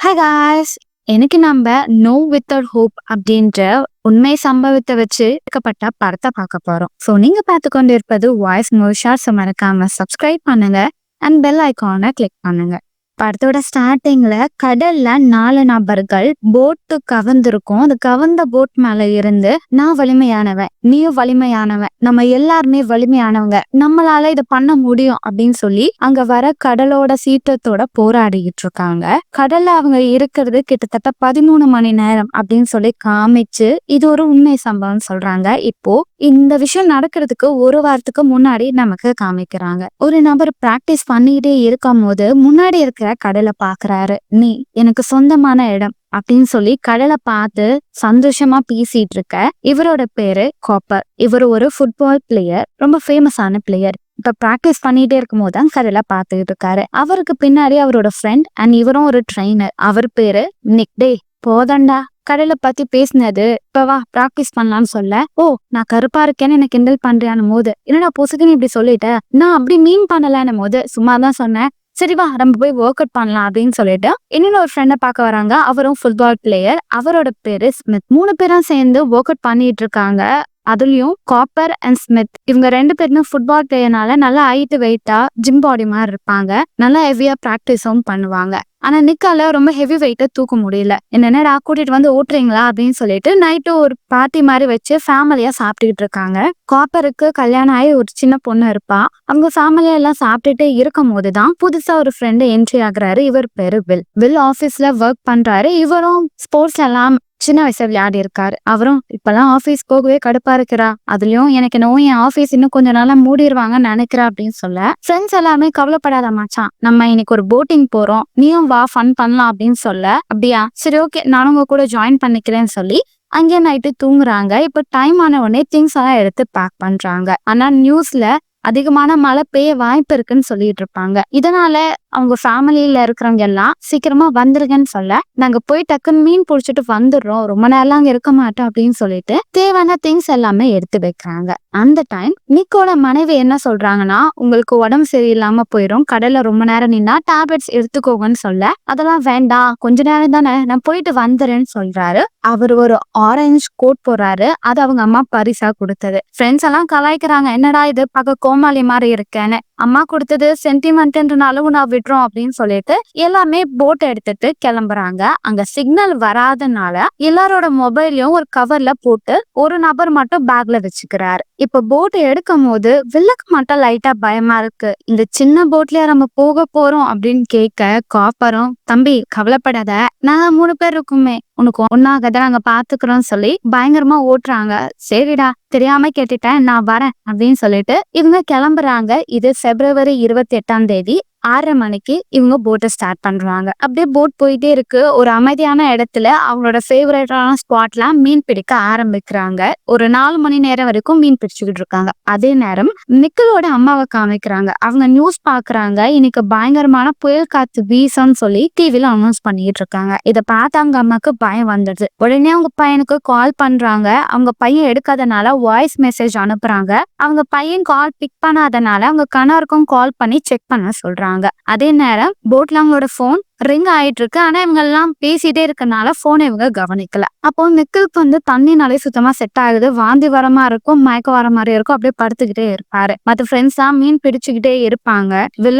Hi guys. எனக்கு நம்ம no without hope அப்படின்ற உண்மை சம்பவத்தை வச்சு எடுக்கப்பட்ட படத்தை பார்க்க போறோம். ஸோ நீங்க பார்த்து கொண்டு இருப்பது வாய்ஸ் மோஷா. ஸோ மறக்காம சப்ஸ்கிரைப் பண்ணுங்க அண்ட் பெல் ஐக்கானை கிளிக் பண்ணுங்க. படத்தோட ஸ்டார்டிங்ல கடல்ல 4 நபர்கள் போட்டு கவர்ந்திருக்கும். அது கவர்ந்த போட் மேல இருந்து நான் வலிமையானவன், நீயும் வலிமையானவன், நம்ம எல்லாருமே வலிமையானவங்க, நம்மளால இதை பண்ண முடியும் அப்படின்னு சொல்லி அங்க வர கடலோட சீற்றத்தோட போராடிக்கிட்டு இருக்காங்க. கடல்ல அவங்க இருக்கிறது கிட்டத்தட்ட 13 மணி நேரம் அப்படின்னு சொல்லி காமிச்சு இது ஒரு உண்மை சம்பவம் சொல்றாங்க. இப்போ இந்த விஷயம் நடக்கிறதுக்கு ஒரு வாரத்துக்கு முன்னாடி நமக்கு காமிக்கிறாங்க. ஒரு நபர் பிராக்டிஸ் பண்ணிக்கிட்டே இருக்கும் போது முன்னாடி இருக்கிற கடலை பாக்குறாரு. நீ எனக்கு சொந்தமான இடம் அப்படின்னு சொல்லி கடலை பார்த்து சந்தோஷமா பேசிட்டு இருக்க இவரோட பேரு காப்பர். இவர் ஒரு ஃபுட்பால் பிளேயர், ரொம்ப ஃபேமஸான பிளேயர். இப்ப பிராக்டிஸ் பண்ணிட்டே இருக்கும் போதுதான் கடலை பார்த்துக்கிட்டு இருக்காரு. அவருக்கு பின்னாடி அவரோட ஃப்ரெண்ட் அண்ட் இவரும் ஒரு ட்ரெயினர். அவர் பேரு நிக். டே போதண்டா, கடலை பத்தி பேசினது, இப்ப வா பிராக்டிஸ் பண்ணலாம்னு சொல்ல, ஓ நான் கருப்பா இருக்கேன்னு எனக்கு கிண்டல் பண்றியான்னு போது, என்னடா பொசுக்குன்னு இப்படி சொல்லிட்ட, நான் அப்படி மீன் பண்ணலன்னு போது சும்மா தான் சொன்னேன், சரி வா நம்ம போய் ஒர்க் அவுட் பண்ணலாம் அப்படின்னு சொல்லிட்டு இன்னொரு ஒரு ஃப்ரெண்டை பார்க்க வராங்க. அவரும் ஃபுட்பால் பிளேயர், அவரோட பேரு ஸ்மித். 3 பேரும் சேர்ந்து ஒர்க் அவுட் பண்ணிட்டு இருக்காங்க. அதுலயும் காப்பர் அண்ட் ஸ்மித் இவங்க 2 பேருமே ஃபுட்பால் பிளேயர்னால நல்லா ஹைட் வெயிட்டா ஜிம் பாடி மாதிரி இருப்பாங்க. நல்லா ஹெவியா பிராக்டிஸும் பண்ணுவாங்க. ஆனா நிக்கால ரொம்ப ஹெவி வெயிட்ட தூக்க முடியல. என்னடா கூட்டிட்டு வந்து ஓட்டுறீங்களா அப்படின்னு சொல்லிட்டு நைட்டு ஒரு பார்ட்டி மாதிரி வச்சு ஃபேமிலியா சாப்பிட்டுக்கிட்டு இருக்காங்க. காப்பருக்கு கல்யாணம் ஆகி ஒரு சின்ன பொண்ணு இருப்பா. அவங்க ஃபேமிலியா எல்லாம் சாப்பிட்டுட்டே இருக்கும் போதுதான் புதுசா ஒரு ஃப்ரெண்டு என்ட்ரி ஆகுறாரு. இவர் பேரு வில் ஆபீஸ்ல ஒர்க் பண்றாரு. இவரும் ஸ்போர்ட்ஸ் எல்லாம் சின்ன வயசுல விளையாடி இருக்காரு. அவரும் இப்பெல்லாம் ஆபீஸ் போகவே கடுப்பா இருக்கிறா, அதுலயும் எனக்கு நோய் என் ஆபீஸ் இன்னும் கொஞ்ச நாளா மூடிடுவாங்கன்னு நினைக்கிறா அப்படின்னு சொல்ல, ஃப்ரெண்ட்ஸ் எல்லாமே கவலைப்படாத மச்சான், நம்ம இன்னைக்கு ஒரு போட்டிங் போறோம், நீயும் வா ஃபன் பண்ணலாம் அப்படின்னு சொல்ல, அப்படியா சரி ஓகே நானும் உங்க கூட ஜாயின் பண்ணிக்கிறேன்னு சொல்லி அங்கே நைட்டு தூங்குறாங்க. இப்ப டைம் ஆன உடனே திங்ஸ் எல்லாம் எடுத்து பேக் பண்றாங்க. ஆனா நியூஸ்ல அதிகமான மழை பெய்ய வாய்ப்பு இருக்குன்னு சொல்லிட்டு இருப்பாங்க. இதனால அவங்க ஃபேமிலியில இருக்கிறவங்க எல்லாம் சீக்கிரமா வந்துருங்கன்னு சொல்ல, நாங்க போய் டக்குன்னு மீன் பிடிச்சிட்டு வந்துடுறோம், ரொம்ப நேரம் அங்க இருக்க மாட்டோம் அப்படின்னு சொல்லிட்டு தேவையான திங்ஸ் எல்லாமே எடுத்து வைக்கிறாங்க. அந்த டைம் நிக்கோட மனைவி என்ன சொல்றாங்கன்னா, உங்களுக்கு உடம்பு சரியில்லாம போயிடும், கடல்ல ரொம்ப நேரம் நின்னா டேப்லெட்ஸ் எடுத்துக்கோங்கன்னு சொல்ல, அதெல்லாம் வேண்டாம் கொஞ்ச நேரம் தானே நான் போயிட்டு வந்துறேன்னு சொல்றாரு. அவர் ஒரு ஆரஞ்சு கோட் போறாரு. அது அவங்க அம்மா பரிசா கொடுத்தது. ஃப்ரெண்ட்ஸ் எல்லாம் கலாய்க்கிறாங்க, என்னடா இது பார்க்க கோமாளி மாதிரி இருக்கேன்னு, அம்மா கொடுத்தது சென்டிமெண்ட்ன்றனாலும் நான் விடுறோம் அப்படின்னு சொல்லிட்டு எல்லாமே போட் எடுத்துட்டு கிளம்புறாங்க. அங்க சிக்னல் வராதனால எல்லாரோட மொபைலையும் ஒரு கவர்ல போட்டு ஒரு நபர் மட்டும் பேக்ல வச்சுக்கிறாரு. இப்ப போட் எடுக்கும் போது வில்லுக்கு மட்டும் லைட்டா பயமா இருக்கு. இந்த சின்ன போட்லயா நம்ம போக போறோம் அப்படின்னு கேட்க, காப்பரும் தம்பி கவலைப்படாத, நாங்க 3 பேர் இருக்குமே, உனக்கு ஒன்னாகதான் நாங்க பாத்துக்கிறோம் சொல்லி பயங்கரமா ஓட்டுறாங்க. சரிடா தெரியாம கேட்டுட்டேன் நான் வரேன் அப்படின்னு சொல்லிட்டு இவங்க கிளம்புறாங்க. இது February 28 6:30 மணிக்கு இவங்க போட்டை ஸ்டார்ட் பண்றாங்க. அப்படியே போட் போயிட்டே இருக்கு. ஒரு அமைதியான இடத்துல அவங்களோட ஃபேவரட்டான ஸ்பாட்ல மீன் பிடிக்க ஆரம்பிக்கிறாங்க. ஒரு 4 மணி நேரம் வரைக்கும் மீன் பிடிச்சுக்கிட்டு இருக்காங்க. அதே நேரம் நிக்கலோட அம்மாவை காமிக்கிறாங்க. அவங்க நியூஸ் பாக்குறாங்க. இன்னைக்கு பயங்கரமான புயல் காத்து வீசும்னு சொல்லி டிவில அனௌன்ஸ் பண்ணிட்டு இருக்காங்க. இதை பார்த்து அவங்க அம்மாக்கு பயம் வந்துடுது. உடனே அவங்க பையனுக்கு கால் பண்றாங்க. அவங்க பையன் எடுக்காதனால வாய்ஸ் மெசேஜ் அனுப்புறாங்க. அவங்க பையன் கால் பிக் பண்ணாதனால அவங்க கணவருக்கும் கால் பண்ணி செக் பண்ண சொல்றாங்க. அதே நேரம் போட்ல அவங்களோட போன் ரிங் ஆயிட்டு இருக்கு. ஆனா இவங்க எல்லாம் பேசிட்டே இருக்கனால போனை இவங்க கவனிக்கல. அப்போ நிக்கலுக்கு வந்து தண்ணினாலே சுத்தமா செட் ஆகுது. வாந்தி வரமா இருக்கும், மயக்கம் வர மாதிரி இருக்கும். அப்படியே படுத்துக்கிட்டே இருப்பாரு. மத்த ஃப்ரெண்ட்ஸ் தான் மீன் பிடிச்சுக்கிட்டே இருப்பாங்க.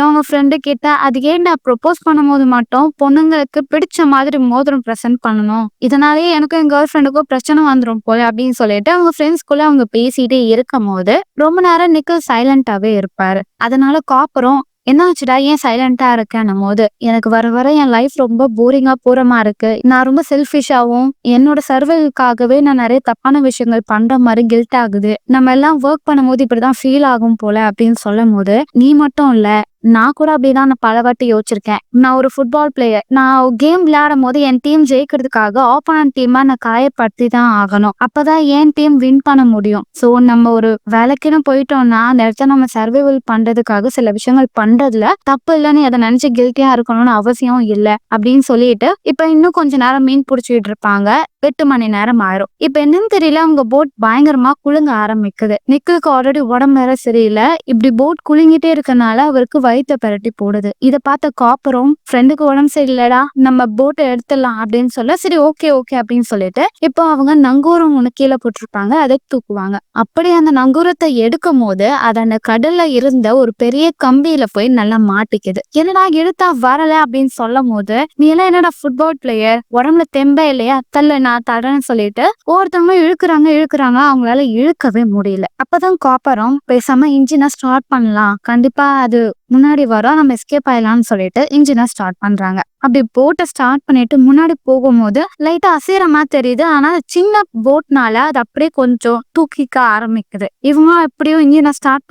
அவங்க ஃப்ரெண்டு கிட்ட அது ஏன் நான் ப்ரொபோஸ் பண்ணும் போது மட்டும் பொண்ணுங்களுக்கு பிடிச்ச மாதிரி மோதிரம் ப்ரெசென்ட் பண்ணணும், இதனாலேயே எனக்கும் என் கேர்ள் ஃப்ரெண்டுக்கும் பிரச்சனை வந்துடும் போல அப்படின்னு சொல்லிட்டு அவங்க ஃப்ரெண்ட்ஸ்குள்ள அவங்க பேசிட்டே இருக்கும் போது ரொம்ப நேரம் நிக்கல் சைலண்டாவே இருப்பாரு. அதனால காப்பரும் என்னாச்சுடா ஏன் சைலண்டா இருக்கேன்னும் போது, எனக்கு வர வர என் லைஃப் ரொம்ப போரிங்கா போறமா இருக்கு, நான் ரொம்ப செல்ஃபிஷாவும் என்னோட சர்வைவலுக்காகவே நான் நிறைய தப்பான விஷயங்கள் பண்ற மாதிரி கில்ட் ஆகுது, நம்ம எல்லாம் ஒர்க் பண்ணும் போது இப்படிதான் ஃபீல் ஆகும் போல அப்படின்னு சொல்லும் போது, நீ மட்டும் இல்ல நான் கூட அப்படிதான் நான் பல வாட்டி யோசிச்சிருக்கேன். நான் ஒரு ஃபுட்பால் பிளேயர், நான் கேம் விளையாடும் போது என் டீம் ஜெயிக்கிறதுக்காக ஆப்போனன்ட் டீமா நான் காயப்படுத்தி தான் ஆகணும், அப்பதான் என் டீம் வின் பண்ண முடியும். சோ நம்ம ஒரு வேலைக்குன்னு போயிட்டோம்னா அந்த இடத்த நம்ம சர்வைவல் பண்றதுக்காக சில விஷயங்கள் பண்றதுல தப்பு இல்லைன்னு அதை நினைச்சு கில்ட்டியா இருக்கணும்னு அவசியம் இல்லை அப்படின்னு சொல்லிட்டு இப்ப இன்னும் கொஞ்ச நேரம் மீன் பிடிச்சிட்டு இருப்பாங்க. 8 மணி நேரம் ஆயிரும். இப்ப என்னன்னு தெரியல, அவங்க போட் பயங்கரமா குலுங்க ஆரம்பிக்குது. நிக்கிலுக்கு ஆல்ரெடி உடம்பு வேற சரியில்லை. இப்படி போட் குலுங்கிட்டே இருக்கனால அவருக்கு வயித்தை பெரட்டி போடுது. இதை பார்த்த காப்பரும் ஃப்ரெண்டுக்கு உடம்பு சரியில்லடா, நம்ம போட்டை எடுத்துடலாம் அப்படின்னு சொல்ல, சரி ஓகே ஓகே அப்படின்னு சொல்லிட்டு இப்போ அவங்க நங்கூரம் ஒண்ணு கீழே போட்டிருப்பாங்க, அதை தூக்குவாங்க. அப்படி அந்த நங்கூரத்தை எடுக்கும் போது அது அந்த கடல்ல இருந்த ஒரு பெரிய கம்பியில போய் நல்லா மாட்டிக்குது. என்னடா இழுத்தா வரல அப்படின்னு சொல்லும் போது, நீ எல்லாம் என்னடா ஃபுட்பால் பிளேயர், உடம்புல தெம்பே இல்லையா, தள்ள நான் தரேன்னு சொல்லிட்டு ஒவ்வொருத்தவங்க இழுக்கிறாங்க, அவங்களால இழுக்கவே முடியல. அப்பதான் காப்பரும் பேசாம இன்ஜினை ஸ்டார்ட் பண்ணலாம், கண்டிப்பா அது முன்னாடி வரும், நம்ம எஸ்கேப் ஆயிடலாம்னு சொல்லிட்டு இன்ஜினை ஸ்டார்ட் பண்றாங்க. அப்படி போட்டை ஸ்டார்ட் பண்ணிட்டு முன்னாடி போகும்போது லைட்டா அசைற மாதிரி தெரியுது. ஆனா சின்ன போட்னால அது அப்படியே கொஞ்சம் தூக்கிக்க ஆரம்பிக்குது. இவங்க எப்படியும் இன்ஜினை ஸ்டார்ட்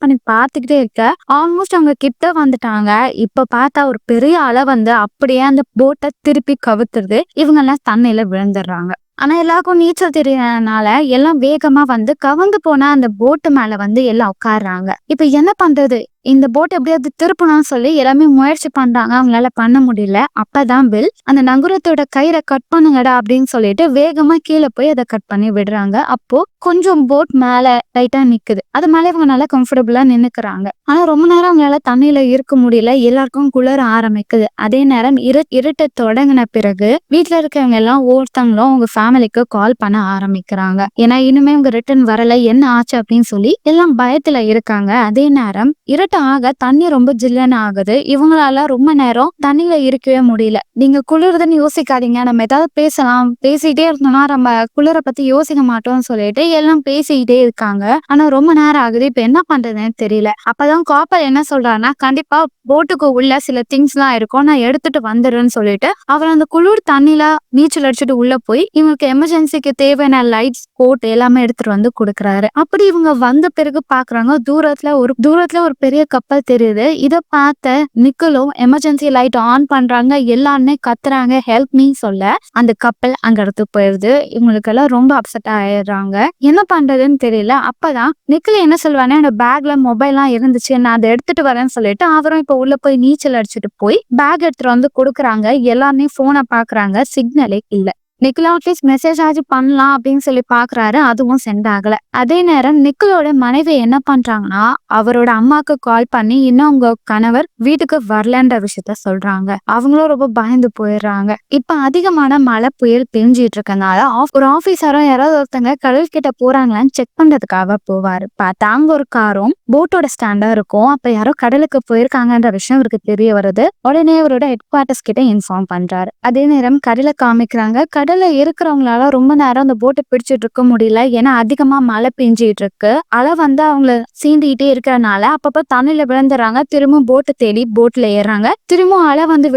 பண்ணி பார்த்துக்கிட்டே இருக்க ஆல்மோஸ்ட் அவங்க கிட்ட வந்துட்டாங்க. இப்ப பார்த்தா ஒரு பெரிய அலை வந்து அப்படியே அந்த போட்டை திருப்பி கவுத்துருது. இவங்க எல்லாம் தண்ணியில விழுந்துடுறாங்க. ஆனா எல்லாருக்கும் நீச்சல் தெரியறதுனால எல்லாம் வேகமா வந்து கவர்ந்து போனா அந்த போட்டு மேல வந்து எல்லாம் உட்காடுறாங்க. இப்ப என்ன பண்றது, இந்த போட் எப்படியாவது திருப்பணும்னு சொல்லி எல்லாமே முயற்சி பண்றாங்க. அவங்களால பண்ண முடியல. அப்பதான் பில் அந்த நங்கூரத்தோட கயிறை கட் பண்ணுங்கடா அப்படின்னு சொல்லிட்டு வேகமா கீழே போய் அதை கட் பண்ணி விடுறாங்க. அப்போ கொஞ்சம் போட் மேல லைட்டா நிக்குது. அது மேல இவங்க நல்லா கம்ஃபர்டபுளா நின்னுக்குறாங்க. ஆனா ரொம்ப நேரம் அவங்களால தண்ணியில இருக்க முடியல. எல்லாருக்கும் குளிர ஆரம்பிக்குது. அதே நேரம் இருட்ட தொடங்கின பிறகு வீட்டுல இருக்கவங்க எல்லாம் ஒவ்வொருத்தவங்களும் அவங்க ஃபேமிலிக்கு கால் பண்ண ஆரம்பிக்கிறாங்க. ஏன்னா இனிமே இவங்க ரிட்டர்ன் வரல, என்ன ஆச்சு அப்படின்னு சொல்லி எல்லாம் பயத்துல இருக்காங்க. அதே நேரம் ஆக தண்ணி ரொம்ப ஜில்லுன்னு ஆகுது. இவங்களால ரொம்ப நேரம் தண்ணியில இருக்கவே முடியல. நீங்க குளிர்துன்னு யோசிக்காதீங்க, நம்ம ஏதாவது பேசலாம், பேசிட்டே இருந்தோம்னா நம்ம குளிர பத்தி யோசிக்க மாட்டோம்னு சொல்லிட்டு எல்லாம் பேசிக்கிட்டே இருக்காங்க. ஆனா ரொம்ப நேரம் ஆகுது. இப்ப என்ன பண்றதுன்னு தெரியல. அப்பதான் காப்பர் என்ன சொல்றாருன்னா, கண்டிப்பா போட்டுக்கு உள்ள சில திங்ஸ் எல்லாம் இருக்கும், நான் எடுத்துட்டு வந்துடுறேன்னு சொல்லிட்டு அவர் அந்த குளிர் தண்ணியில நீச்சல் அடிச்சுட்டு உள்ள போய் இவங்களுக்கு எமர்ஜென்சிக்கு தேவையான லைட்ஸ் கோட் எல்லாமே எடுத்துட்டு வந்து கொடுக்குறாரு. அப்படி இவங்க வந்த பிறகு பாக்குறாங்க, தூரத்துல ஒரு பெரிய கப்பல் தெரியுது. இத பார்த்த நிக்கலும் எமர்ஜென்சி லைட் ஆன் பண்றாங்க. எல்லாருமே கத்துறாங்க ஹெல்ப் மீ சொல்ல அந்த கப்பல் அங்க இடத்து போயிருது. இவங்களுக்கு எல்லாம் ரொம்ப அப்செட் ஆயிடுறாங்க. என்ன பண்றதுன்னு தெரியல. அப்பதான் நிக்கல் என்ன சொல்லுவானே, என்னோட பேக்ல மொபைல் எல்லாம் இருந்துச்சு, நான் அதை எடுத்துட்டு வரேன்னு சொல்லிட்டு அவரும் இப்ப உள்ள போய் நீச்சல் அடிச்சுட்டு போய் பேக் எடுத்துட்டு வந்து கொடுக்குறாங்க. எல்லாருமே போனை பாக்குறாங்க, சிக்னலே இல்ல. நிக்கலா அட்லீஸ்ட் மெசேஜ் ஆச்சு பண்ணலாம் அப்படின்னு சொல்லி பாக்குறாரு, அதுவும் சென்ட் ஆகல. அதே நேரம் நிக்கலோட மனைவி என்ன பண்றாங்கன்னா, அவரோட அம்மாக்கு கால் பண்ணி இன்னும் உங்க கணவர் வீட்டுக்கு வரலன்ற விஷயத்த சொல்றாங்க. அவங்களும் ரொம்ப பயந்து போயிடுறாங்க. இப்ப அதிகமான மழை புயல் பெஞ்சிட்டு இருக்கனால ஒரு ஆபீசரும் யாராவது ஒருத்தங்க கடல் கிட்ட போறாங்களான்னு செக் பண்றதுக்காக போவாரு. பார்த்தா அங்க ஒரு காரும் போட்டோட ஸ்டாண்டா இருக்கும். அப்ப யாரோ கடலுக்கு போயிருக்காங்கன்ற விஷயம் இவருக்கு தெரிய வருது. உடனே அவரோட ஹெட் குவார்டர்ஸ் கிட்ட இன்ஃபார்ம் பண்றாரு. அதே நேரம் கடலை காமிக்கிறாங்க. கடல்ல இருக்கிறவங்களால ரொம்ப நேரம் அந்த போட்டை பிடிச்சிட்டு இருக்க முடியல. ஏன்னா அதிகமா மழை பெஞ்சிட்டு இருக்கு. அலை வந்து அவங்கள சீண்டிகிட்டே இருக்கிறனால அப்பப்ப தண்ணியில விழுந்துறாங்க. திரும்பவும் போட்டை தேடி போட்ல ஏறாங்க. திரும்பவும் அலை வந்து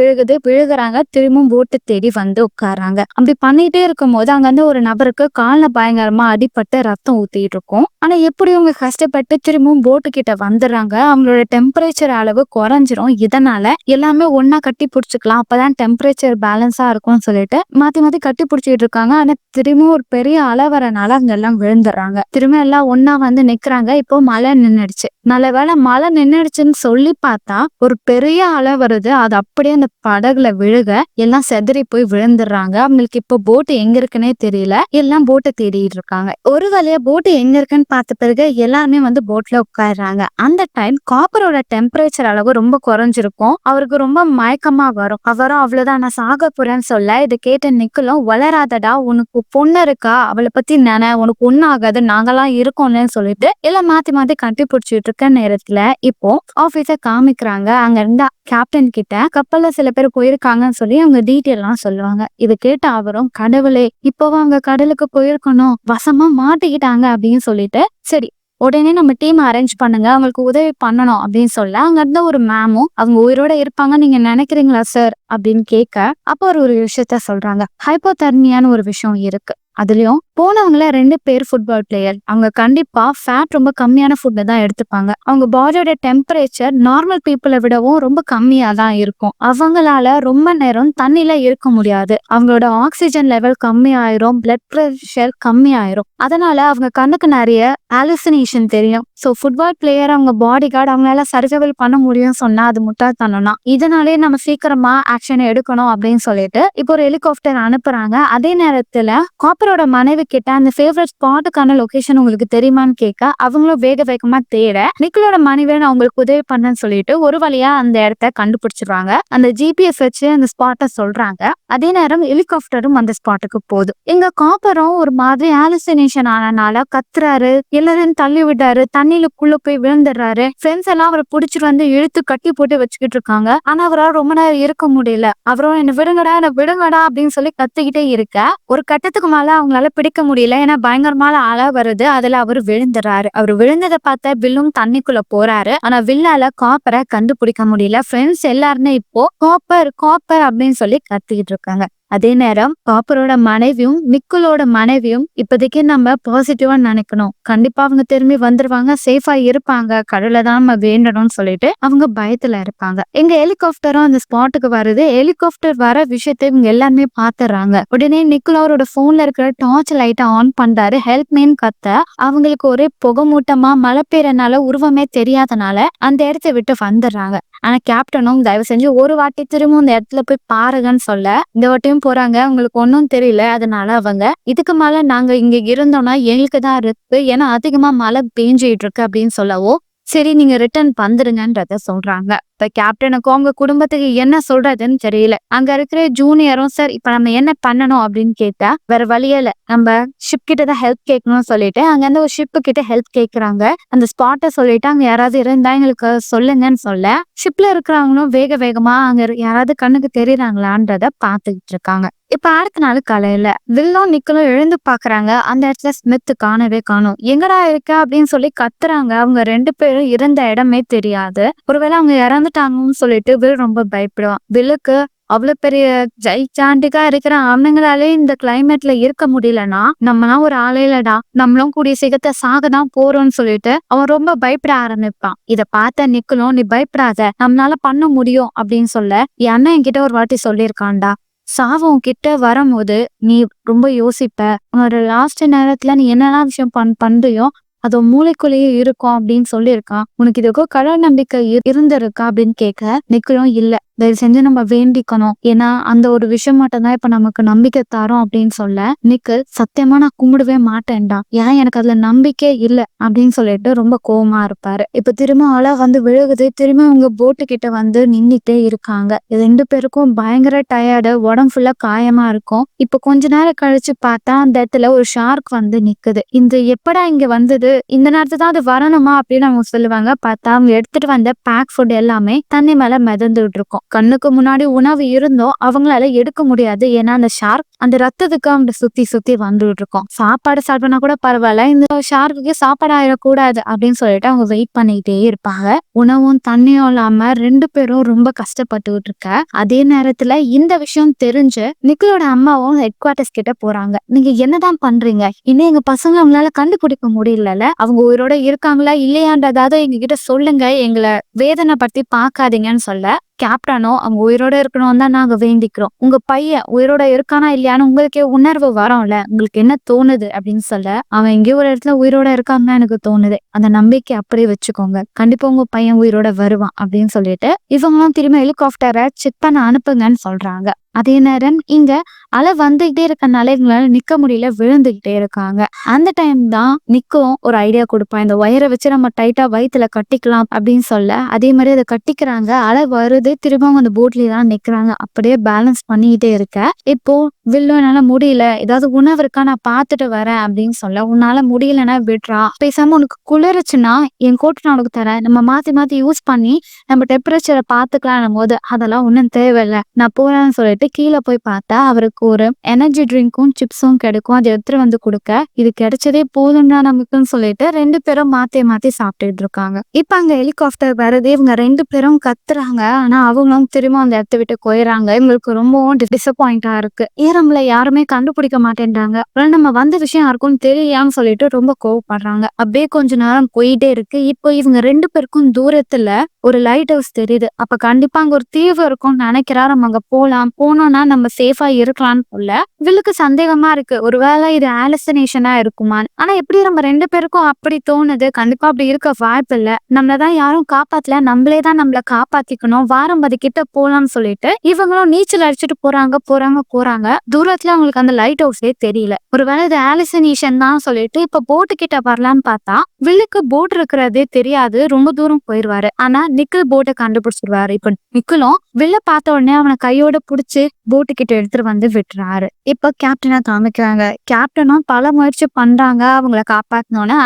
விழுகுறாங்க. திரும்பவும் போட்டை தேடி வந்து உட்காராங்க. அப்படி பண்ணிட்டே இருக்கும் போது அங்க வந்து ஒரு நபருக்கு கால்ல பயங்கரமா அடிபட்டு ரத்தம் ஊத்திட்டு இருக்கும். ஆனா எப்படி அவங்க கஷ்டப்பட்டு திரும்பவும் போட்டு கிட்ட வந்துடுறாங்க. அவங்களோட டெம்பரேச்சர் அளவு குறைஞ்சிரும். இதனால எல்லாமே ஒன்னா கட்டி பிடிச்சிக்கலாம், அப்பதான் டெம்பரேச்சர் பேலன்ஸா இருக்கும்னு சொல்லிட்டு மாத்தி மாத்தி கட்டி பிடிச்சிட்டு இருக்காங்க. ஆனா திரும்பவும் ஒரு பெரிய அலை வரனால அங்க எல்லாம் விழுந்துடுறாங்க. திரும்ப எல்லாம் ஒன்னா வந்து நிக்கிறாங்க. இப்போ மழை நின்னுடுச்சு. நல்ல வேளை மழை நின்னுடுச்சுன்னு சொல்லி பார்த்தா ஒரு பெரிய அலை வருது. அது அப்படியே அந்த படகுல விழுக எல்லாம் செதறி போய் விழுந்துடுறாங்க. அவங்களுக்கு இப்போ போட்டு எங்க இருக்குன்னே தெரியல. எல்லாம் போட்டை தேடிட்டு இருக்காங்க. ஒரு வழியா போட்டு எங்க இருக்குன்னு பார்த்த பிறகு எல்லாருமே வந்து போட்ல உட்காடுறாங்க. அந்த டைம் காப்பரோட டெம்பரேச்சர் அளவு ரொம்ப குறைஞ்சிருக்கும். அவருக்கு ரொம்ப மயக்கமா வரும். அவரும் அவ்வளவுதான் நான் சாக போறேன்னு சொல்ல, இதை கேட்ட நிக்கலும், வளராதடா, உனக்கு பொண்ணு இருக்கா, அவளை பத்தி நினை, உனக்கு ஒண்ணு ஆகாது, நாங்கெல்லாம் இருக்கோம்னு சொல்லிட்டு எல்லாம் மாத்தி மாத்தி கட்டி பிடிச்சிட்டு இருக்க நேரத்துல இப்போ ஆபீஸ காமிக்கிறாங்க. அங்க இருந்த கேப்டன் கிட்ட கப்பல்ல சில பேர் போயிருக்காங்கன்னு சொல்லி அவங்க டீட்டெயில் எல்லாம் சொல்லுவாங்க. இது கேட்ட அவரும், கடவுளே, இப்போவும் அவங்க கடலுக்கு போயிருக்கணும், வசமா மாட்டிக்கிட்டாங்க அப்படின்னு சொல்லிட்டு சரி உடனே நம்ம டீம் அரேஞ்ச் பண்ணுங்க, அவங்களுக்கு உதவி பண்ணணும் அப்படின்னு சொல்ல அங்க இருந்த ஒரு மேமும் அவங்க உயிரோட இருப்பாங்க நீங்க நினைக்கிறீங்களா சார் அப்படின்னு கேட்க அப்போ ஒரு விஷயத்த சொல்றாங்க. ஹைப்போதெர்மியான்னு ஒரு விஷயம் இருக்கு. அதுலயும் போனவங்கள 2 பேர் ஃபுட்பால் பிளேயர். அவங்க கண்டிப்பா ஃபேட் ரொம்ப கம்மியான ஃபுட்ட தான் எடுத்துப்பாங்க. அவங்க பாடியோட டெம்பரேச்சர் நார்மல் பீப்பிள விடவும் ரொம்ப கம்மியா தான் இருக்கும். அவங்களால ரொம்ப நேரம் தண்ணில இருக்க முடியாது. அவங்களோட ஆக்ஸிஜன் லெவல் கம்மியாயிரும், பிளட் பிரஷர் கம்மியாயிரும். அதனால அவங்க கண்ணுக்கு நிறைய ஹாலுசினேஷன் தெரியும். ஸோ ஃபுட்பால் பிளேயர் அவங்க பாடி கார்டு அவங்களால சர்வைவல் பண்ண முடியும்னு சொன்னா அது முட்டாள்தனம் தான். இதனாலே நம்ம சீக்கிரமா ஆக்ஷன் எடுக்கணும் அப்படின்னு சொல்லிட்டு இப்போ ஒரு ஹெலிகாப்டர் அனுப்புறாங்க. அதே நேரத்துல காப்பரோட மனைவி கிட்ட அந்த ஃபேவரட் ஸ்பாட்டுக்கான லொகேஷன் உங்களுக்கு தெரியுமான்னு கேட்க அவங்களும் வேக வேகமா தேட நிக்கலோட மனைவியை நான் உங்களுக்கு உதவி பண்ணேன்னு சொல்லிட்டு ஒரு வழியா அந்த இடத்த கண்டுபிடிச்சிருவாங்க. அந்த ஜிபிஎஸ் வச்சு அந்த ஸ்பாட்டை சொல்றாங்க. அதே நேரம் ஹெலிகாப்டரும் அந்த ஸ்பாட்டுக்கு போகுது. எங்க காப்பரும் ஒரு மாதிரி ஹாலுசினேஷன் ஆனனால கத்துறாரு, எல்லாரும் தள்ளி விட்டாரு, தண்ணிலுக்குள்ள போய் விழுந்துடுறாரு. ஃப்ரெண்ட்ஸ் எல்லாம் அவரை புடிச்சிட்டு வந்து இழுத்து கட்டி போட்டு வச்சுக்கிட்டு இருக்காங்க. ஆனா அவரால் ரொம்ப நேரம் இருக்க முடியல. அவரும் என்ன விடுங்கடா அப்படின்னு சொல்லி கத்திக்கிட்டே இருக்க ஒரு கட்டத்துக்கு மேல அவங்களால பிடிக்க முடியல. ஏன்னா பயங்கரமான அலை வருது. அதுல அவரு விழுந்துறாரு. அவர் விழுந்ததை பார்த்த வில்லும் தண்ணிக்குள்ள போறாரு. ஆனா வில்லால காப்பரை கண்டுபிடிக்க முடியல. ஃப்ரெண்ட்ஸ் எல்லாருமே இப்போ காப்பர் காப்பர் அப்படின்னு சொல்லி கத்திக்கிட்டு இருக்காங்க. அதே நேரம் காப்பரோட மனைவியும் நிக்கலோட மனைவியும் இப்போதைக்கு நம்ம பாசிட்டிவா நினைக்கணும். கண்டிப்பா அவங்க திரும்பி வந்துருவாங்க, சேஃபா இருப்பாங்க, கடவுளை தான் நம்ம வேண்டணும்னு சொல்லிட்டு அவங்க பயத்துல இருப்பாங்க. எங்க ஹெலிகாப்டரும் அந்த ஸ்பாட்டுக்கு வருது. ஹெலிகாப்டர் வர விஷயத்தை இவங்க எல்லாருமே பாத்துறாங்க. உடனே நிக்கலோ அவரோட போன்ல இருக்கிற டார்ச் லைட்டை ஆன் பண்றாரு. ஹெல்ப் மீன்னு கத்த அவங்களுக்கு ஒரே புகமூட்டமா மழை பெய்யறனால உருவமே தெரியாதனால அந்த இடத்த விட்டு வந்துடுறாங்க. ஆனா கேப்டனும் தயவு செஞ்சு ஒரு வாட்டி திரும்ப இந்த இடத்துல போய் பாருங்கன்னு சொல்ல இந்த வாட்டியும் போறாங்க. உங்களுக்கு ஒன்னும் தெரியல. அதனால அவங்க இதுக்கு மேல நாங்க இங்க இருந்தோம்னா எங்களுக்கு தான் இருக்கு, ஏன்னா அதிகமா மழை பெஞ்சிட்டு இருக்கு அப்படின்னு சொல்லவோ சரி நீங்க ரிட்டர்ன் வந்துருங்கன்றத சொல்றாங்க. இப்ப கேப்டனுக்கும் அவங்க குடும்பத்துக்கு என்ன சொல்றதுன்னு தெரியல. அங்க இருக்கிற ஜூனியரும் சார் இப்ப நம்ம என்ன பண்ணணும் அப்படின்னு கேட்டா வேற வழியில நம்ம ஷிப் கிட்டதான் ஹெல்ப் கேட்கணும்னு சொல்லிட்டு அங்க இருந்து ஒரு ஷிப்பு கிட்ட ஹெல்ப் கேட்கறாங்க. அந்த ஸ்பாட்டை சொல்லிட்டு அங்க யாராவது இருந்தா எங்களுக்கு சொல்லுங்கன்னு சொல்ல ஷிப்ல இருக்கிறவங்களும் வேக வேகமா அங்க யாராவது கண்ணுக்கு தெரியுறாங்களான்றத பாத்துக்கிட்டு இருக்காங்க. இப்ப அடுத்த நாள் காலையில வில்லும் நிக்கலும் எழுந்து பாக்குறாங்க. அந்த இடத்துல ஸ்மித் காணவே காணும். எங்கடா இருக்க அப்படின்னு சொல்லி கத்துறாங்க. அவங்க 2 பேரும் இருந்த இடமே தெரியாது. ஒருவேளை அவங்க இறந்துட்டாங்கன்னு சொல்லிட்டு வில் ரொம்ப பயப்படுவான். வில்லுக்கு அவ்வளவு பெரிய ஜெய்சாண்டிக்கா இருக்கிற ஆளுங்களாலே இந்த கிளைமேட்ல இருக்க முடியலன்னா நம்மலாம் ஒரு ஆளையிலடா, நம்மளும் கூடிய சீக்கிரத்தை சாகதான் போறோம்னு சொல்லிட்டு அவன் ரொம்ப பயப்பட ஆரம்பிப்பான். இத பார்த்த நிக்கலும் நீ பயப்படாத, நம்மளால பண்ண முடியும் அப்படின்னு சொல்ல என் அண்ணன் என்கிட்ட ஒரு வாட்டி சொல்லியிருக்கான்டா, சாவம் கிட்ட வரும்போது நீ ரொம்ப யோசிப்ப, ஒரு லாஸ்ட் நேரத்துல நீ என்னெல்லாம் விஷயம் பண்றியோ அது மூளைக்குள்ளேயே இருக்கும் அப்படின்னு சொல்லியிருக்கான். உனக்கு இதுக்கோ கடவுள் நம்பிக்கை இருந்திருக்கா அப்படின்னு கேட்க நிக்கலும் இல்ல, தயவு செஞ்சு நம்ம வேண்டிக்கணும், ஏன்னா அந்த ஒரு விஷயம் மட்டும் தான் இப்ப நமக்கு நம்பிக்கை தரும் அப்படின்னு சொல்ல நிக்கல் சத்தியமா நான் கும்பிடவே மாட்டேன்டா, ஏன் எனக்கு அதுல நம்பிக்கை இல்ல அப்படின்னு சொல்லிட்டு ரொம்ப கோவமா இருப்பாரு. இப்ப திரும்ப அலை வந்து விழுகுது. திரும்ப அவங்க போட்டு கிட்ட வந்து நின்னுட்டே இருக்காங்க. 2 பேருக்கும் பயங்கர டயர்டு, உடம்பு ஃபுல்லா காயமா இருக்கும். இப்ப கொஞ்ச நேரம் கழிச்சு பார்த்தா அந்த இடத்துல ஒரு ஷார்க் வந்து நிக்குது. இந்த எப்படா இங்க வந்தது, இந்த நேரத்துல தான் அது வரணுமா அப்படின்னு அவங்க சொல்லுவாங்க. பார்த்தா அவங்க எடுத்துட்டு வந்த பேக் ஃபுட் எல்லாமே தண்ணி மேல மிதந்துட்டு இருக்கும். கண்ணுக்கு முன்னாடி உணவு இருந்தோம் அவங்களால எடுக்க முடியாது, ஏன்னா அந்த ஷார்க் அந்த ரத்தத்துக்கு அவங்க சுத்தி சுத்தி வந்துட்டு இருக்கும். சாப்பாடு சாப்பிட்டா கூட பரவாயில்ல, இந்த ஷார்க்குக்கு சாப்பாடு ஆயிடக்கூடாது அப்படின்னு சொல்லிட்டு அவங்க வெயிட் பண்ணிக்கிட்டே இருப்பாங்க. உணவும் தண்ணியும் இல்லாம 2 பேரும் ரொம்ப கஷ்டப்பட்டுக்கிட்டு இருக்க அதே நேரத்துல இந்த விஷயம் தெரிஞ்சு நிக்கலோட அம்மாவும் ஹெட் குவார்டர்ஸ் கிட்ட போறாங்க. நீங்க என்னதான் பண்றீங்க, இன்னும் எங்க பசங்க அவங்களால கண்டுபிடிக்க முடியல, அவங்க உயிரோட இருக்காங்களா இல்லையான்றதாவது எங்க கிட்ட சொல்லுங்க, எங்களை வேதனை பத்தி பாக்காதீங்கன்னு சொல்ல கேப்டனோ அவங்க உயிரோட இருக்கணும் தான் நாங்க வேண்டிக்கிறோம், உங்க பையன் உயிரோட இருக்கானா இல்லையான்னு உங்களுக்கே உணர்வு வரும்ல, உங்களுக்கு என்ன தோணுது அப்படின்னு சொல்ல அவன் எங்கேயோ ஒரு இடத்துல உயிரோட இருக்கான்னு எனக்கு தோணுது, அந்த நம்பிக்கை அப்படியே வச்சுக்கோங்க, கண்டிப்பா உங்க பையன் உயிரோட வருவான் அப்படின்னு சொல்லிட்டு இவங்களும் திரும்ப ஹெலிகாப்டரை செக் பண்ண அனுப்புங்கன்னு சொல்றாங்க. அதே நேரம் இங்க அலை வந்துகிட்டே இருக்கனால இவங்களால நிக்க முடியல, விழுந்துகிட்டே இருக்காங்க. அந்த டைம் தான் நிக்கும் ஒரு ஐடியா கொடுப்பான், இந்த ஒயரை வச்சு நம்ம டைட்டா வயிற்றுல கட்டிக்கலாம் அப்படின்னு சொல்ல அதே மாதிரி அதை கட்டிக்கிறாங்க. அலை வருது, திரும்ப அந்த போட்லயே தான் நிக்கிறாங்க. அப்படியே பேலன்ஸ் பண்ணிக்கிட்டே இருக்க இப்போ வில்லும் என்னால முடியல, ஏதாவது உணவு இருக்கா நான் பாத்துட்டு வரேன் அப்படின்னு சொல்ல உன்னால முடியலன்னா விடுறா, பேசாம உனக்கு குளிர்ச்சுன்னா என் கோட்டு நான் உனக்கு தரேன், நம்ம மாத்தி மாத்தி யூஸ் பண்ணி நம்ம டெம்பரேச்சரை பாத்துக்கலாம் போது அதெல்லாம் ஒன்னும் தேவையில்லை, நான் போறேன்னு சொல்லிட்டு சொல்லிட்டு கீழே போய் பார்த்தா அவருக்கு ஒரு எனர்ஜி ட்ரிங்க்கும் சிப்ஸும் கிடைக்கும். அதை எடுத்துட்டு வந்து கொடுக்க, இது கிடைச்சதே போதும்டா நமக்குன்னு சொல்லிட்டு 2 பேரும் மாத்தி மாத்தி சாப்பிட்டுட்டு இருக்காங்க. இப்ப அங்க ஹெலிகாப்டர் வருது. இவங்க 2 பேரும் கத்துறாங்க. ஆனா அவங்களும் திரும்ப அந்த இடத்த விட்டு போயிடறாங்க. இவங்களுக்கு ரொம்பவும் டிசப்பாயிண்டா இருக்கு. நம்மள யாருமே கண்டுபிடிக்க மாட்டேன்றாங்க. அப்புறம் நம்ம வந்த விஷயம் யாருக்கும் தெரியலையான்னு சொல்லிட்டு ரொம்ப கோவப்படுறாங்க. அப்படியே கொஞ்ச நேரம் போயிட்டே இருக்கு. இப்போ இவங்க 2 பேருக்கும் தூரத்துல ஒரு லைட் ஹவுஸ் தெரியுது. அப்ப கண்டிப்பா அங்க ஒரு தீவு இருக்கும்னு நினைக்கிறா. நம்ம அங்க போலாம், போனோம்னா நம்ம சேஃபா இருக்கலாம்னு சொல்ல இவளுக்கு சந்தேகமா இருக்கு. ஒருவேளை இது ஹாலுசினேஷனா இருக்குமான்னு. ஆனா எப்படி நம்ம 2 பேருக்கும் அப்படி தோணுது? கண்டிப்பா அப்படி இருக்க வாய்ப்பு இல்ல. நம்மளதான் யாரும் காப்பாத்தல, நம்மளே தான் நம்மள காப்பாத்திக்கணும். வாரம் அது கிட்ட போலாம்னு சொல்லிட்டு இவங்களும் நீச்சல் அடிச்சுட்டு போறாங்க போறாங்க போறாங்க. தூரத்துல அவங்களுக்கு அந்த லைட் ஹவுஸே தெரியல. ஒருவேளை இது ஹாலுசினேஷன் தான் சொல்லிட்டு இப்ப போட்டு கிட்ட வரலான்னு பார்த்தா வில்லுக்கு போட் இருக்கிறதே தெரியாது. ரொம்ப தூரம் போயிருவாரு. ஆனா நிக்கில் போட்டை கண்டுபிடிச்சிருவாரு. இப்ப நிக்கிலும் வில்ல பார்த்த உடனே அவனை கையோட புடிச்சு போட்டு கிட்ட எடுத்துட்டு வந்து விட்டுறாரு. இப்ப கேப்டனா காமிக்கிறாங்க. கேப்டனும் பல முயற்சி பண்றாங்க அவங்கள காப்பாத்தணும்னு.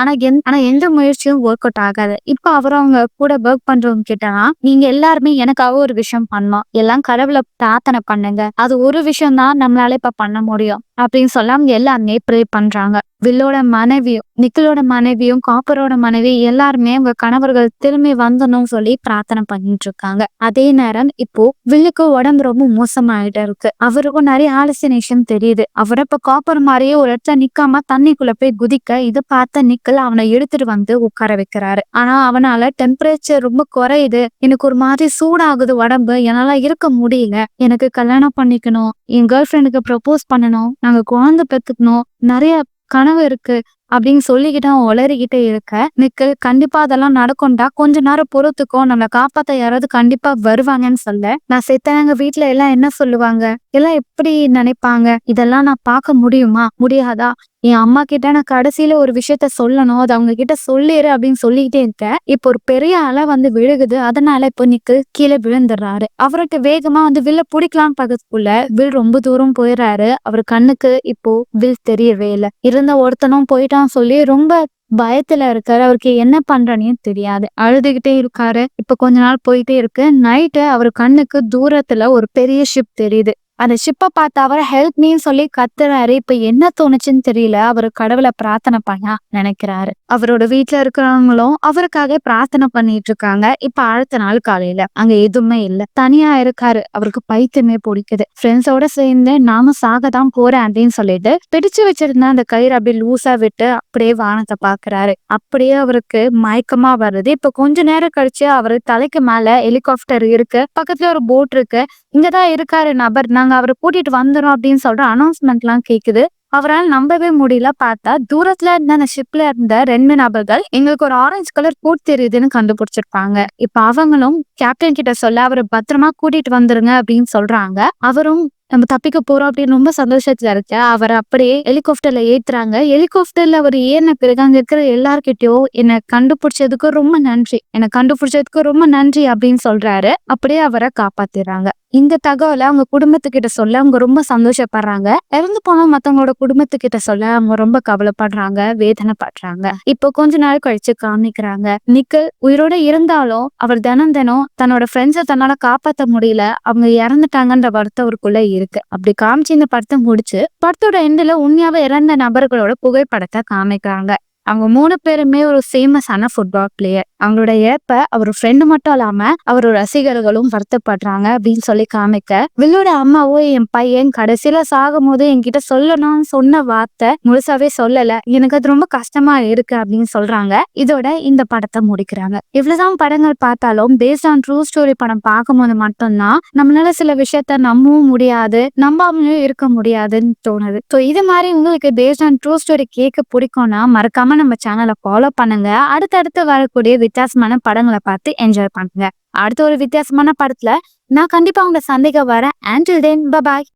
ஆனா எந்த முயற்சியும் ஒர்க் அவுட் ஆகாது. இப்ப அவரும் அவங்க கூட ஒர்க் பண்றவங்க கிட்டலாம், நீங்க எல்லாருமே எனக்காக ஒரு விஷயம் பண்ணணும், எல்லாம் கடவுளை பிரார்த்தனை பண்ணுங்க, அது ஒரு விஷயம் தான் நம்மளால இப்ப பண்ண முடியும் அப்படின்னு சொல்ல அவங்க எல்லாருமே ப்ரே பண்றாங்க. வில்லோட மனைவியும் நிக்கிலோட மனைவியும் காப்பரோட மனைவி எல்லாருமே அவங்க கணவர்கள் திரும்பி வந்தனும் சொல்லி பிரார்த்தனை பண்ணிட்டு இருக்காங்க. அதே நேரம் இப்போ வில்லுக்கு உடம்பு ரொம்ப மோசமாயிட்டு இருக்கு. அவருக்கும் நிறைய ஹாலுசினேஷன் தெரியுது. அவரை இப்ப காப்பர் மாதிரியே ஒரு இடத்துல நிக்காம தண்ணிக்குள்ள போய் குதிக்க, இதை பார்த்த நிக்கல் அவனை எடுத்துட்டு வந்து உட்கார வைக்கிறாரு. ஆனா அவனால டெம்பரேச்சர் ரொம்ப குறையுது, எனக்கு ஒரு மாதிரி சூடாகுது உடம்பு, என்னால இருக்க முடியல, எனக்கு கல்யாணம் பண்ணிக்கணும், என் கேர்ள் ஃப்ரெண்டுக்கு ப்ரப்போஸ் பண்ணணும், நாங்க குழந்தை பெத்துக்கணும், நிறைய கனவு இருக்கு அப்படின்னு சொல்லிக்கிட்டு அவன் உளறிக்கிட்டே இருக்க, நிக்கல் கண்டிப்பா அதெல்லாம் நடக்கும்டா, கொஞ்ச நேரம் பொறுத்துக்கோ, நம்மளை காப்பாத்த யாராவது கண்டிப்பா வருவாங்கன்னு சொல்ல, நான் செத்தேன், எங்க வீட்டுல எல்லாம் என்ன சொல்லுவாங்க, எல்லாம் எப்படி நினைப்பாங்க, இதெல்லாம் நான் பார்க்க முடியுமா, முடியாதா, என் அம்மா கிட்ட நான் கடைசியில ஒரு விஷயத்த சொல்லணும், அது அவங்க கிட்ட சொல்லிடு அப்படின்னு சொல்லிக்கிட்டே இருக்க, இப்போ ஒரு பெரிய அலை வந்து விழுகுது. அதனால இப்போ நிக்கல் கீழே விழுந்துடுறாரு. அவர்கிட்ட வேகமா வந்து வில்ல பிடிக்கலான்னு பக்கத்துக்குள்ள வில் ரொம்ப தூரம் போயிடுறாரு. அவர் கண்ணுக்கு இப்போ வில் தெரியவே இல்லை. இருந்த ஒருத்தனும் போயிட்டான் சொல்லி ரொம்ப பயத்துல இருக்காரு. அவருக்கு என்ன பண்றனே தெரியாது. அழுதுகிட்டே இருக்காரு. இப்ப கொஞ்ச நாள் போயிட்டே இருக்கு. நைட்டு அவர் கண்ணுக்கு தூரத்துல ஒரு பெரிய ஷிப் தெரியுது. அந்த ஷிப்பை பார்த்து அவரை ஹெல்ப் மீன்னு சொல்லி கத்துறாரு. இப்ப என்ன தோணுச்சுன்னு தெரியல. அவரு கடவுளை பிரார்த்தனை பண்ண நினைக்கிறாரு. அவரோட வீட்டுல இருக்கிறவங்களும் அவருக்காக பிரார்த்தனை பண்ணிட்டு இருக்காங்க. இப்ப அடுத்த நாள் காலையில அங்க எதுவுமே இல்ல, தனியா இருக்காரு. அவருக்கு பைத்தியமே பிடிக்குது. ஃப்ரெண்ட்ஸோட சேர்ந்து நாம சாகதான் போறேன் அப்படின்னு சொல்லிட்டு பிடிச்சு வச்சிருந்த அந்த கயிறு அப்படியே லூசா விட்டு அப்படியே வானத்தை பாக்குறாரு. அப்படியே அவருக்கு மயக்கமா வருது. இப்ப கொஞ்ச நேரம் கழிச்சு அவரு தலைக்கு மேல ஹெலிகாப்டர் இருக்கு, பக்கத்துல ஒரு போட் இருக்கு, இங்கதான் இருக்காரு நபர், நாங்க அவரை கூட்டிட்டு வந்துடும் அப்படின்னு சொல்ற அனௌன்ஸ்மெண்ட் எல்லாம் கேக்குது. அவரால் நம்பவே முடியல. பார்த்தா தூரத்துல இருந்த அந்த ஷிப்ல இருந்த 2 நபர்கள் எங்களுக்கு ஒரு ஆரஞ்சு கலர் கோட் தெரியுதுன்னு கண்டுபிடிச்சிருப்பாங்க. இப்ப அவங்களும் கேப்டன் கிட்ட சொல்ல அவரை பத்திரமா கூட்டிட்டு வந்துருங்க அப்படின்னு சொல்றாங்க. அவரும் நம்ம தப்பிக்க போறோம் அப்படின்னு ரொம்ப சந்தோஷத்துல இருக்க அவரை அப்படியே ஹெலிகாப்டர்ல ஏத்துறாங்க. ஹெலிகாப்டர்ல அவர் ஏறின பிறகு அங்க இருக்கிற எல்லார்கிட்டயும் என்னை கண்டுபிடிச்சதுக்கு ரொம்ப நன்றி, என்னை கண்டுபிடிச்சதுக்கு ரொம்ப நன்றி அப்படின்னு சொல்றாரு. அப்படியே அவரை காப்பாத்திடுறாங்க. இந்த தகவலை அவங்க குடும்பத்துக்கிட்ட சொல்ல அவங்க ரொம்ப சந்தோஷப்படுறாங்க. இறந்து போன மத்தவங்களோட குடும்பத்துக்கிட்ட சொல்ல அவங்க ரொம்ப கவலைப்படுறாங்க, வேதனைப்படுறாங்க. இப்போ கொஞ்ச நாள் கழிச்சு காமிக்கிறாங்க, நிக்கல் உயிரோட இருந்தாலும் அவர் தினம் தினம் தன்னோட ஃப்ரெண்ட்ஸை தன்னால காப்பாற்ற முடியல, அவங்க இறந்துட்டாங்கன்ற வருத்தம் அவருக்குள்ள இருக்கு. அப்படி காமிச்சு இந்த படத்தை முடிச்சு படத்தோட எண்டுல உண்மையாவே இறந்த நபர்களோட புகைப்படத்தை காமிக்கிறாங்க. அவங்க 3 பேருமே ஒரு ஃபேமஸான ஃபுட்பால் பிளேயர். அவங்களோட இழப்ப அவர் ஃப்ரெண்டு மட்டும் இல்லாம அவரோட ரசிகர்களும் வருத்தப்படுறாங்க அப்படின்னு சொல்லி காமிக்க, வில்லோட அம்மாவோ என் பையன் கடைசியில சாகும் போது என்கிட்ட சொல்லணும்னு சொன்ன வார்த்தை முழுசாவே சொல்லல, எனக்கு அது ரொம்ப கஷ்டமா இருக்கு அப்படின்னு சொல்றாங்க. இதோட இந்த படத்தை முடிக்கிறாங்க. இவ்வளவுதான் படங்கள் பார்த்தாலும் பேஸ்ட் ஆன் ட்ரூ ஸ்டோரி படம் பார்க்கும்போது மட்டும்தான் நம்மளால சில விஷயத்த நம்பவும் முடியாது, நம்பாமலும் இருக்க முடியாதுன்னு தோணுது. ஸோ இது மாதிரி உங்களுக்கு பேஸ்ட் ஆன் ட்ரூ ஸ்டோரி கேட்க பிடிக்கும்னா மறக்காம நம்ம சேனலை ஃபாலோ பண்ணுங்க. அடுத்தடுத்து வரக்கூடிய வித்தியாசமான படங்களை பார்த்து என்ஜாய் பண்ணுங்க. அடுத்த ஒரு வித்தியாசமான படத்துல நான் கண்டிப்பா உங்களை சந்திக்க வரேன். Until then, bye bye.